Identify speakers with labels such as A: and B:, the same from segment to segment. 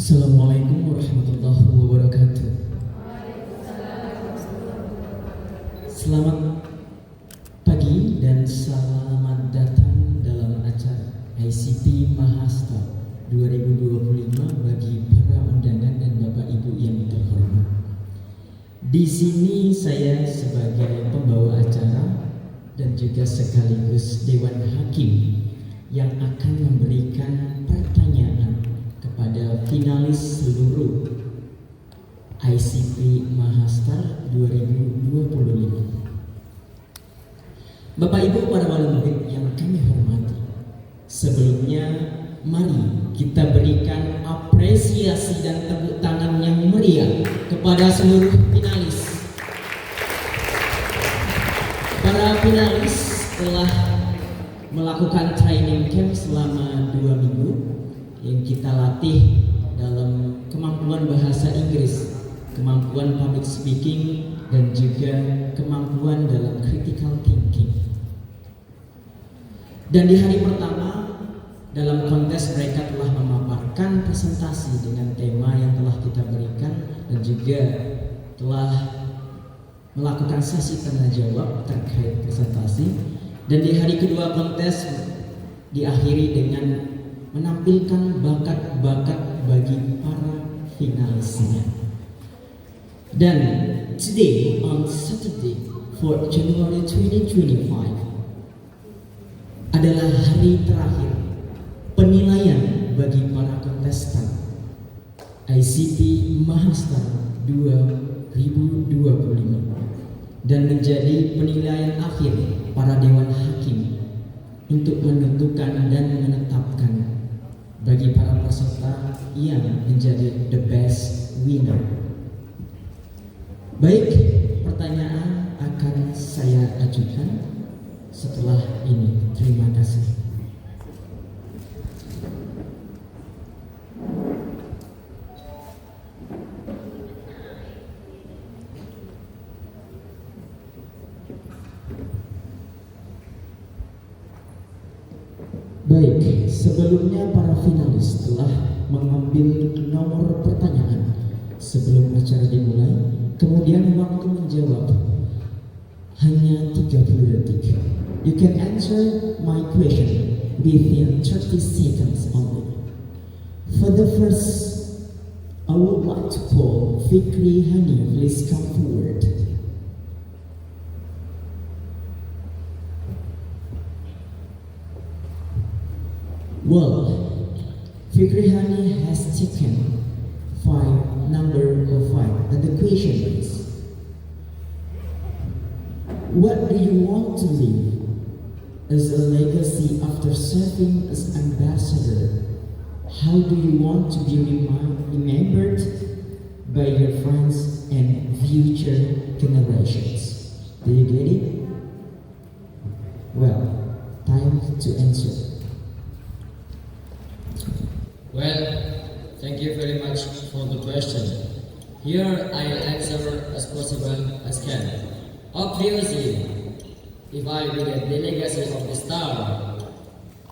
A: Assalamualaikum warahmatullahi wabarakatuh. Selamat pagi dan selamat datang dalam acara ICT Mahasiswa 2025 bagi para undangan dan Bapak Ibu yang terhormat. Di sini saya sebagai pembawa acara dan juga sekaligus Dewan Hakim yang akan memberikan pertanyaan kepada finalis seluruh ICT Mahasiswa 2025. Bapak Ibu para wali murid yang kami hormati, sebelumnya mari kita berikan apresiasi dan tepuk tangan yang meriah kepada seluruh finalis. Para finalis telah melakukan training camp selama 2 minggu yang kita latih dalam kemampuan bahasa Inggris, kemampuan public speaking, dan juga kemampuan dalam critical thinking. Dan di hari pertama dalam kontes mereka telah memaparkan presentasi dengan tema yang telah kita berikan dan juga telah melakukan sesi tanya jawab terkait presentasi. Dan di hari kedua kontes diakhiri dengan menampilkan bakat-bakat bagi para finalisnya. Dan today on Saturday 4 January 2025 adalah hari terakhir penilaian bagi para kontestan ICT Mahasiswa 2025 dan menjadi penilaian akhir para Dewan Hakim untuk menentukan dan menetapkan bagi para peserta yang menjadi the best winner. Baik, pertanyaan akan saya ajukan setelah ini. Terima kasih. Baik, sebelumnya para finalis telah mengambil nomor pertanyaan sebelum acara dimulai. Kemudian waktu menjawab hanya 30 detik. You can answer my question within 30 seconds only. For the first, I would like to call Fikri Hani. Please come forward. Well, Fikri Hani has taken number 5, and the question is, what do you want to leave as a legacy after serving as ambassador? How do you want to be remembered by your friends and future generations? Do you get it? Well, time to answer.
B: Well, thank you very much for the question. Here I'll answer as possible as can. Obviously, if I will get the legacy of the star,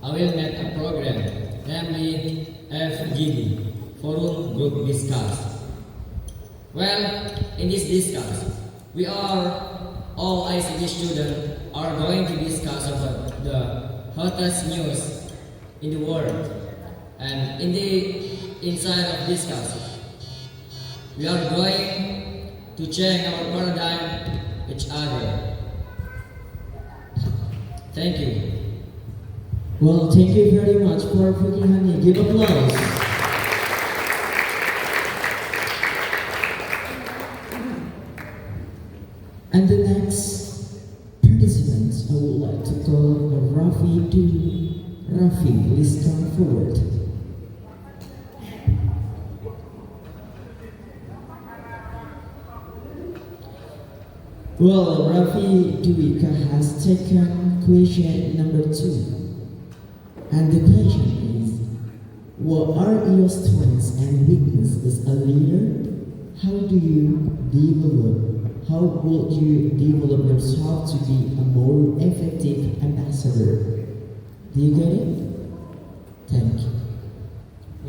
B: I will make a program, namely FGD, Forum Group Discuss. Well, in this discuss, we are all ICT students are going to discuss about the hottest news in the world. And in the inside of discuss, we are going to change our paradigm each other. Thank you.
A: Well, thank you very much for Fikri Hani. Give applause. And the next participants, I would like to call Rafi Dwi. Rafi, please come forward. Well, Rafi Dwika has taken question number 2. And the question is, what are your strengths and weaknesses as a leader? How would you develop yourself to be a more effective ambassador? Do you get it? Thank you.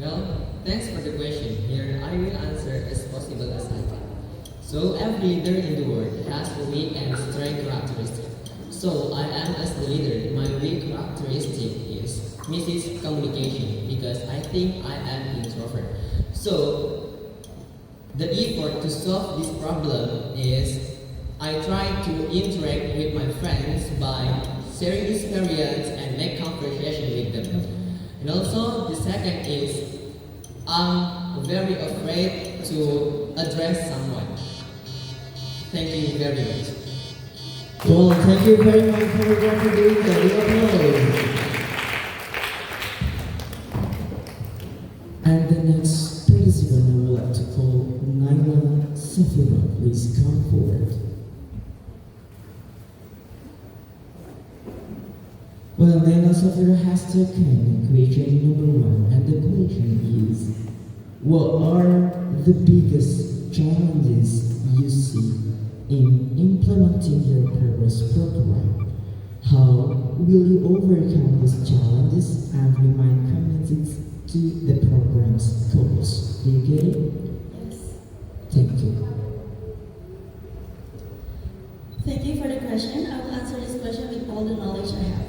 B: Well, thanks for the question. Here, I will answer as possible as I can. So, every leader in the world has a weak and strength characteristic. So, I am as the leader. My weak characteristic is miscommunication because I think I am introvert. So, the effort to solve this problem is I try to interact with my friends by sharing experience and make conversation with them. And also the second is I'm very afraid to address someone. Thank you very much.
A: Well, thank you very much for doing that. We applause. And the next participant I would like to call Naila Safira. Please come forward. Well, Naila Safira has taken equation number 1, and the question is, what are the biggest challenges you see in implementing your purpose program? How will you overcome these challenges and remain committed to the program's goals? Do you get it?
C: Yes.
A: Thank you.
C: Thank you for the question. I will answer this question with all the knowledge I have.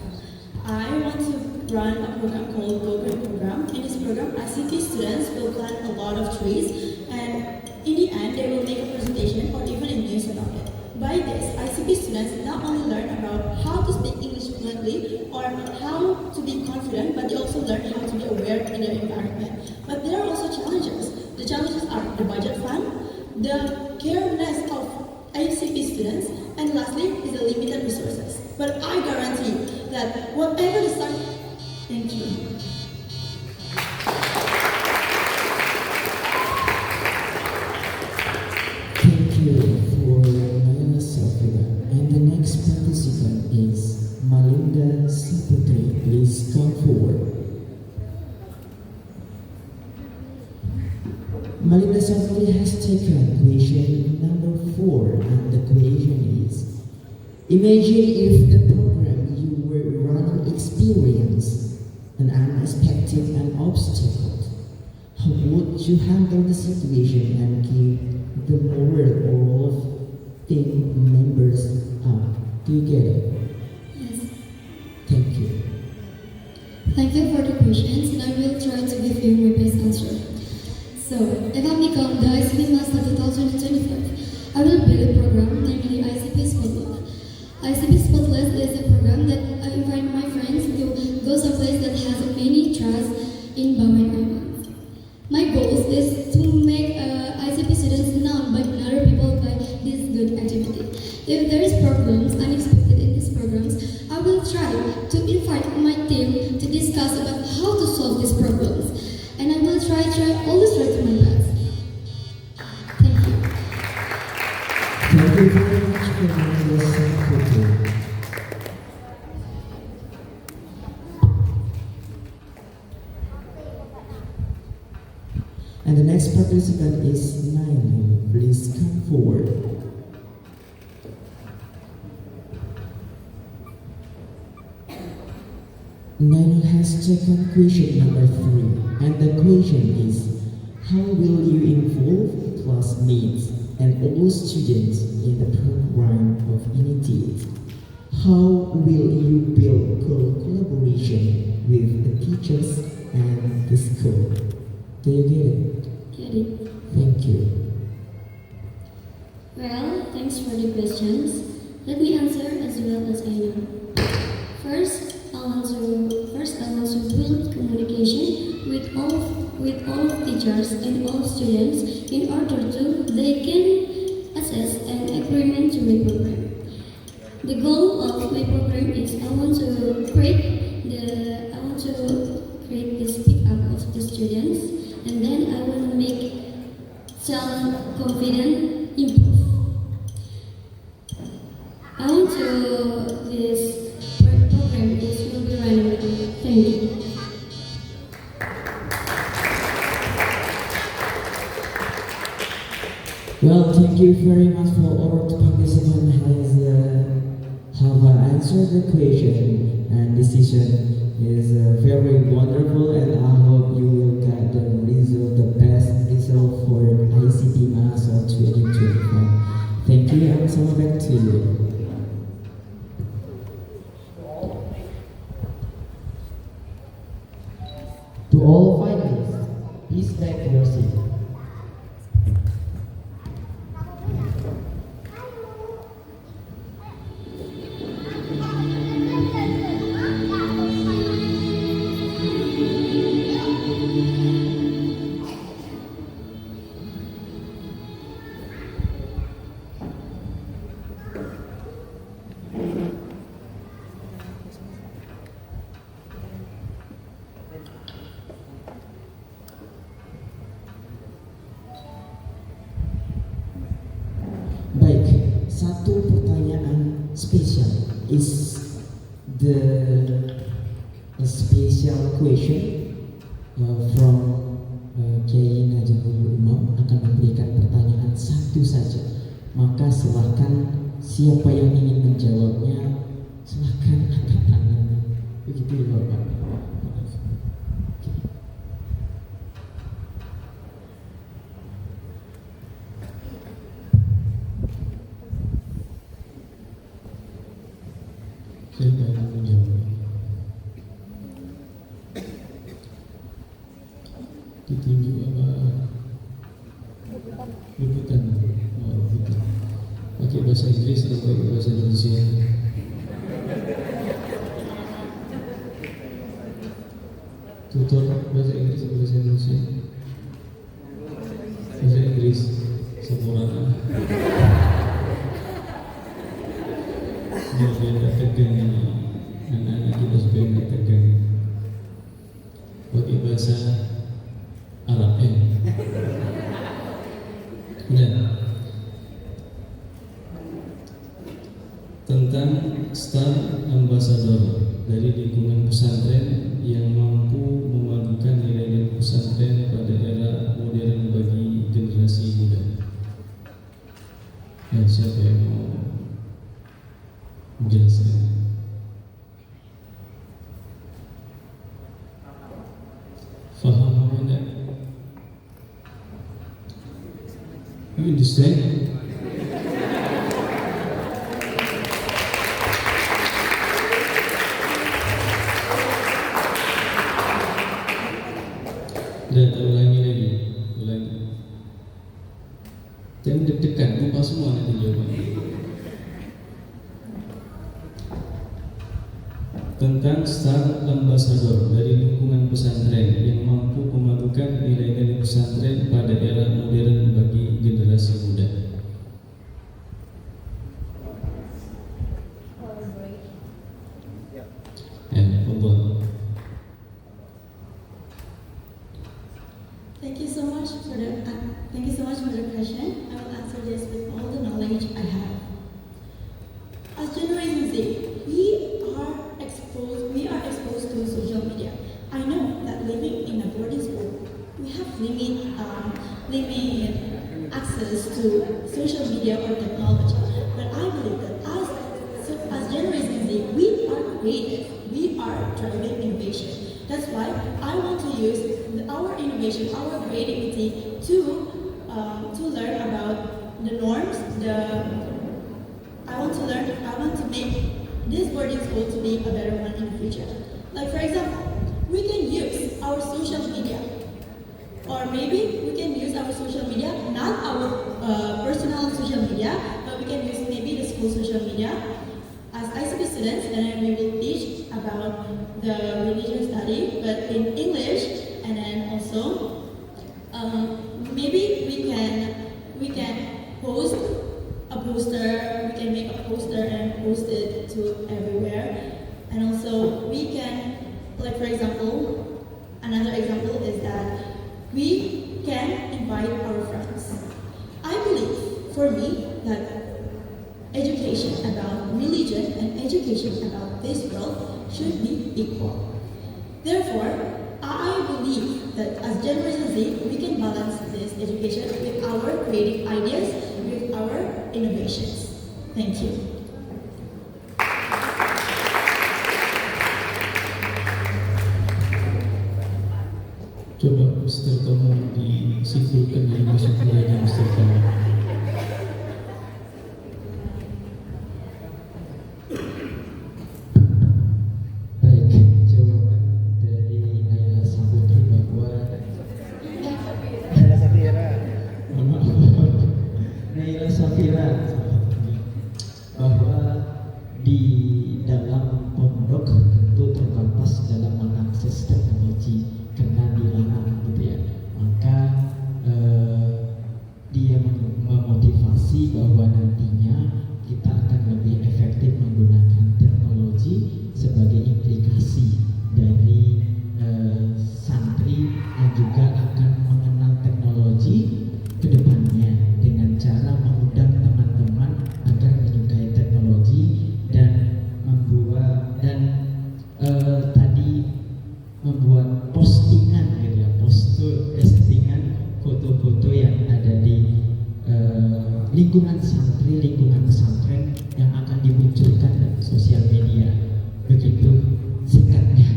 C: I want to run a program called Go Green Program. In this program, ICT students will plant a lot of trees, and in the end, they will make a presentation or even a news about it. By this, ICT students not only learn about how to speak English fluently or how to be confident, but they also learn how to be aware in their environment. But there are also challenges. The challenges are the budget fund, the carelessness of ICT students, and lastly is the limited resources. But I guarantee that whatever the start, thank you.
A: Thank you for Naila Safira. And the next participant is Malinda Saputri. Please come forward. Malinda Saputri has taken question number 4, and the question is, imagine if the program you were running experienced an unexpected and obstacle. How would you handle the situation and keep the moral of team members up? Do you get it?
D: Yes.
A: Thank you.
D: Thank you for the questions, and I will try to give you my best answer. So, if I become the ICP Master 2025, I will build a program, namely ICP Spotlight. ICP Spotlight is a program that I invite my friends to go someplace that has many trust in Bawen Islands. My goal is to make ICP students known by other people by this good activity. If there is problems unexpected in these programs, I will try to invite my team to discuss about how to solve these problems. And I will always try to my best. Thank you.
A: Thank you very much for Malinda Saputri. And the next participant is Naila. Please come forward. Naila has taken question number 3, and the question is, how will you involve classmates and all students in the program of Initiate? How will you build collaboration with the teachers and the school? Do you get it?
D: Get it?
A: Thank you.
D: Well, thanks for the questions. Let me answer as well as I know. First, I want to build communication with all teachers and all students in order to they can assess an agreement to my program. The goal of my program is I want to create the speak up of the students, and then I want to make self-confident improve. I want to this program is will be running. Thank you.
A: Well, thank you very much for all the participants has have answered the question and decision is very wonderful, and I hope you will get the result, the best result for ICT Mahasiswa 2025. Thank you, and so back to you. To all finalists, please take your seat. Baik, satu pertanyaan spesial is the a special question from Kiai Najibul Umam akan memberikan pertanyaan satu saja. Maka silakan siapa yang ingin menjawabnya silakan angkat tangannya. Begitu ya Bapak. Siapa yang menjawab? Ditunjuk apa? Liputan. Oh, liputan. Pakai bahasa Inggris atau pakai bahasa Indonesia? Tutor bahasa Inggris atau bahasa Indonesia? Bahasa Inggris. Sempurna. Biar tak tegang ini, anak-anak kita supaya tidak tegang. Pakai bahasa Arab Nah, tentang Star Ambassador dari lingkungan pesantren yang mampu memadukan nilai-nilai pesantren pada era modern bagi generasi muda. Nah, siapa yang mau menjelaskan? Faham apa enggak? You understand? Dan ulangi lagi. Jangan deg-degan, lupa semua nanti jawabannya. Tentang Star Ambassador dari lingkungan pesantren yang mampu memadukan nilai-nilai pesantren pada era modern bagi generasi muda. Allah.
C: Thank you so much for the question. I will answer this with all the knowledge I have. As Generation Z, we are exposed to social media. I know that living in a boarding school, we have limited access to social media or technology. But I believe that as Generation Z, we are creative. We are driving innovation. That's why I want to use our innovation, our creativity to learn about the norms. I want to make this boarding school to be a better one in the future. Like for example, we can use our social media, or maybe we can use our social media, not our personal social media, but we can use maybe the school social media as ICP students, and then we will teach about the religion study, but in English, and then also maybe we can post a poster. We can make a poster and post it to everywhere, and also we can, like for example, another example is that we can invite our friends. I believe, for me, that education about religion and education about this world should be equal. Therefore, I believe that as Generation Z, we can balance this education with our creative ideas, with our innovations. Thank you.
A: simpulkan dari masuk kuliahnya Mustafa. Baik, jawaban dari Naila Saputri bahwa
E: Naila Safira.
A: Naila Safira bahwa di dalam pondok tentu terbatas dalam mengakses teknologi karena dilarang gitu ya, maka dia memotivasi bahwa nantinya kita akan lebih efektif menggunakan teknologi sebagai implikasi dari santri yang juga akan mengenal teknologi ke depannya dengan cara mengundang teman-teman agar menyukai teknologi dan tadi membuat postingan gitu ya, postingan foto-foto yang ada di lingkungan santri, lingkungan pesantren yang akan dimunculkan di sosial media. Begitu singkatnya.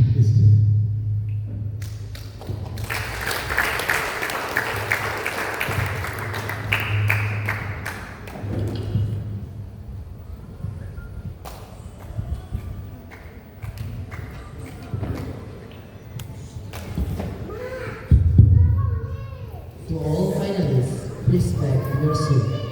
A: To all finalists, please back your seat.